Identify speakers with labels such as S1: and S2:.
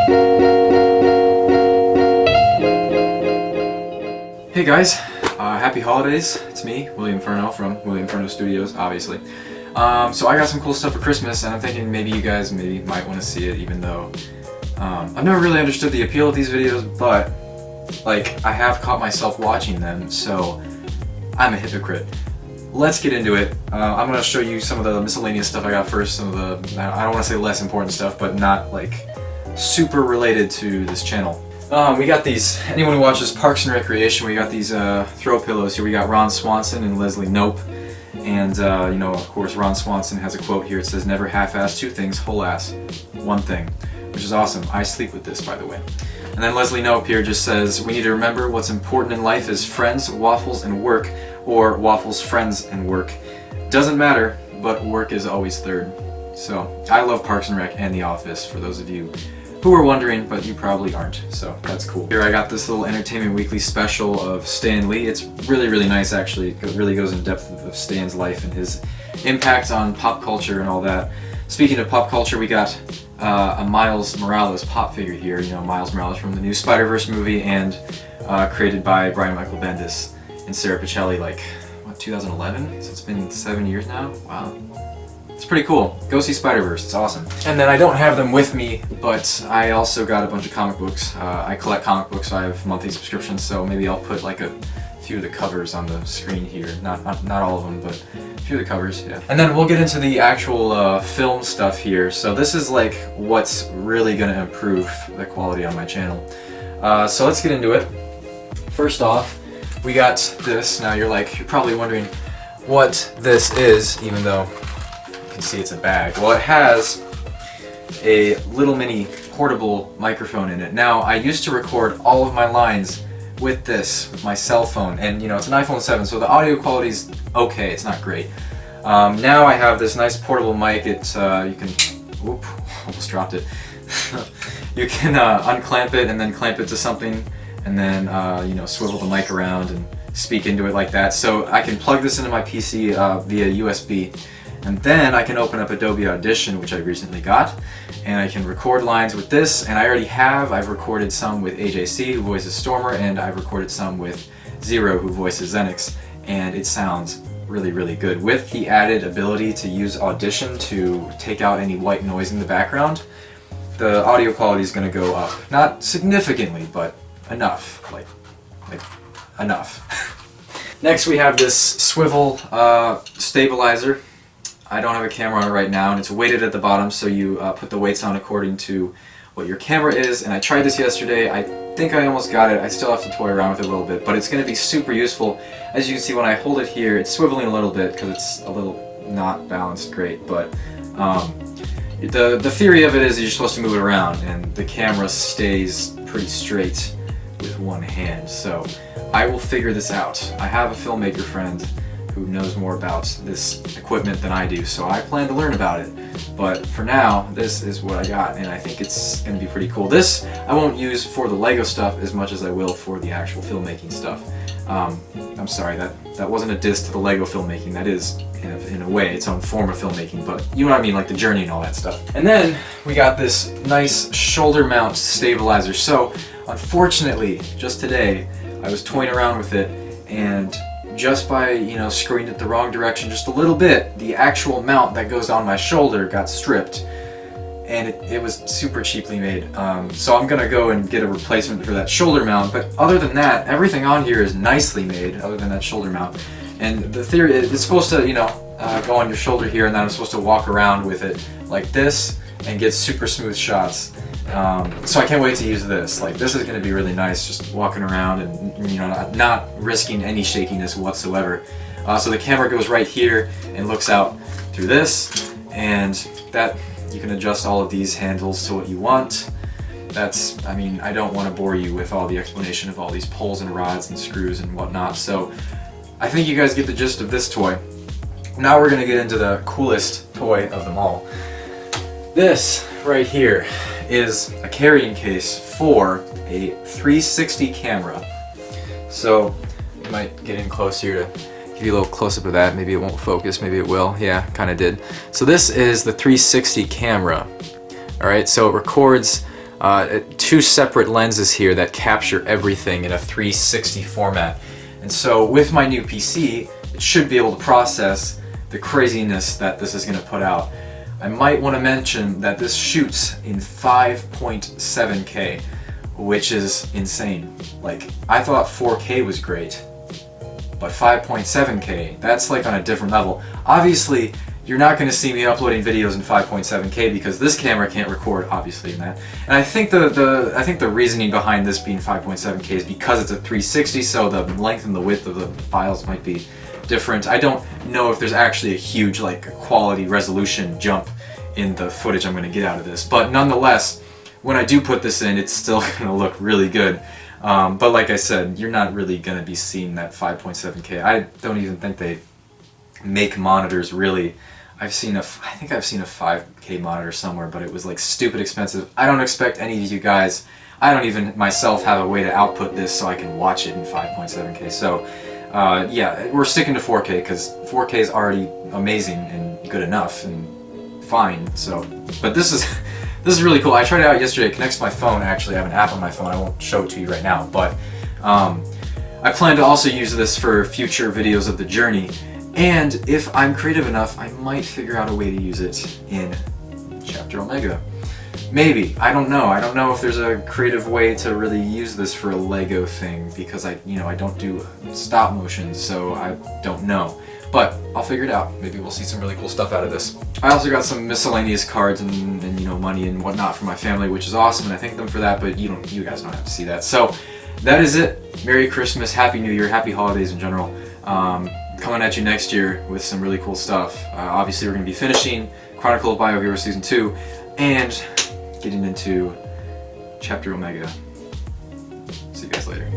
S1: Hey guys, happy holidays. It's me, William Furno from William Furno Studios, obviously. So I got some cool stuff for Christmas, and I'm thinking maybe you guys might want to see it, even though I've never really understood the appeal of these videos, but like I have caught myself watching them, so I'm a hypocrite. Let's get into it. I'm going to show you some of the miscellaneous stuff I got first, some of the, I don't want to say less important stuff, but not like super related to this channel. We got these, anyone who watches Parks and Recreation, we got these throw pillows here. We got Ron Swanson and Leslie Knope. And, you know, of course, Ron Swanson has a quote here. It says, "Never half-ass two things, whole-ass one thing," which is awesome. I sleep with this, by the way. And then Leslie Knope here just says, "We need to remember what's important in life is friends, waffles, and work, or waffles, friends, and work. Doesn't matter, but work is always third." So, I love Parks and Rec and The Office, for those of you who are wondering, but you probably aren't, so that's cool. Here I got this little Entertainment Weekly special of Stan Lee. It's really, really nice, actually. It really goes in depth of Stan's life and his impact on pop culture and all that. Speaking of pop culture, we got a Miles Morales pop figure here. You know, Miles Morales from the new Spider-Verse movie, and created by Brian Michael Bendis and Sarah Pichelli, like, what, 2011? So it's been 7 years now? Wow. It's pretty cool. Go see Spider-Verse, it's awesome. And then I don't have them with me, but I also got a bunch of comic books. I collect comic books, so I have monthly subscriptions, so maybe I'll put like a few of the covers on the screen here. Not all of them, but a few of the covers, yeah. And then we'll get into the actual film stuff here. So this is like what's really gonna improve the quality on my channel. So let's get into it. First off, we got this. Now you're probably wondering what this is, even though you can see it's a bag. Well, it has a little mini portable microphone in it. Now, I used to record all of my lines with this, with my cell phone, and you know, it's an iPhone 7, so the audio quality's okay, it's not great. Now I have this nice portable mic. It's, you can, whoop, almost dropped it. You can unclamp it and then clamp it to something, and then, you know, swivel the mic around and speak into it like that. So I can plug this into my PC via USB. And then I can open up Adobe Audition, which I recently got, and I can record lines with this, and I've recorded some with AJC, who voices Stormer, and I've recorded some with Zero, who voices Xenix, and it sounds really, really good. With the added ability to use Audition to take out any white noise in the background, the audio quality is going to go up. Not significantly, but enough. Like enough. Next we have this Swivel Stabilizer. I don't have a camera on it right now, and it's weighted at the bottom, so you put the weights on according to what your camera is. And I tried this yesterday. I think I almost got it. I still have to toy around with it a little bit, but it's going to be super useful. As you can see, when I hold it here, it's swiveling a little bit because it's a little not balanced great, but the theory of it is you're supposed to move it around, and the camera stays pretty straight with one hand. So I will figure this out. I have a filmmaker friend who knows more about this equipment than I do, so I plan to learn about it. But for now, this is what I got, and I think it's going to be pretty cool. This I won't use for the Lego stuff as much as I will for the actual filmmaking stuff. I'm sorry, that wasn't a diss to the Lego filmmaking. That is, in a way, its own form of filmmaking, but you know what I mean, like the journey and all that stuff. And then we got this nice shoulder mount stabilizer. So unfortunately, just today, I was toying around with it, and just by, you know, screwing it the wrong direction just a little bit, the actual mount that goes on my shoulder got stripped, and it was super cheaply made. So I'm gonna go and get a replacement for that shoulder mount, but other than that, everything on here is nicely made, other than that shoulder mount. And the theory is it's supposed to, you know, go on your shoulder here, and then I'm supposed to walk around with it like this and get super smooth shots. So I can't wait to use this. Like, this is going to be really nice, just walking around and, you know, not risking any shakiness whatsoever. So the camera goes right here and looks out through this, and that you can adjust all of these handles to what you want. That's, I mean, I don't want to bore you with all the explanation of all these poles and rods and screws and whatnot, so I think you guys get the gist of this toy. Now we're going to get into the coolest toy of them all. This right here is a carrying case for a 360 camera. So you might get in close here to give you a little close-up of that. Maybe it won't focus, maybe it will. Yeah, kind of did. So this is the 360 camera. Alright, so it records two separate lenses here that capture everything in a 360 format. And so with my new PC, it should be able to process the craziness that this is going to put out. I might want to mention that this shoots in 5.7K, which is insane. Like, I thought 4K was great, but 5.7K, that's like on a different level. Obviously, you're not going to see me uploading videos in 5.7K because this camera can't record, obviously, in that. And I think the reasoning behind this being 5.7K is because it's a 360, so the length and the width of the files might be different. I don't know if there's actually a huge quality resolution jump in the footage I'm going to get out of this, but nonetheless, when I do put this in, it's still going to look really good. But like I said, you're not really going to be seeing that 5.7K. I don't even think they make monitors really. I think I've seen a 5K monitor somewhere, but it was like stupid expensive. I don't expect any of you guys, I don't even myself have a way to output this so I can watch it in 5.7K. So yeah, we're sticking to 4K because 4K is already amazing and good enough and fine. So, but this is really cool. I tried it out yesterday. It connects to my phone. Actually, I have an app on my phone. I won't show it to you right now, but I plan to also use this for future videos of the journey. And if I'm creative enough, I might figure out a way to use it in Chapter Omega. Maybe. I don't know. I don't know if there's a creative way to really use this for a Lego thing because I don't do stop motion, so I don't know. But I'll figure it out. Maybe we'll see some really cool stuff out of this. I also got some miscellaneous cards and money and whatnot from my family, which is awesome, and I thank them for that, but you guys don't have to see that. So that is it. Merry Christmas, Happy New Year, Happy Holidays in general. Coming at you next year with some really cool stuff. Obviously we're going to be finishing Chronicle of Biohero Season 2 and getting into Chapter Omega. See you guys later.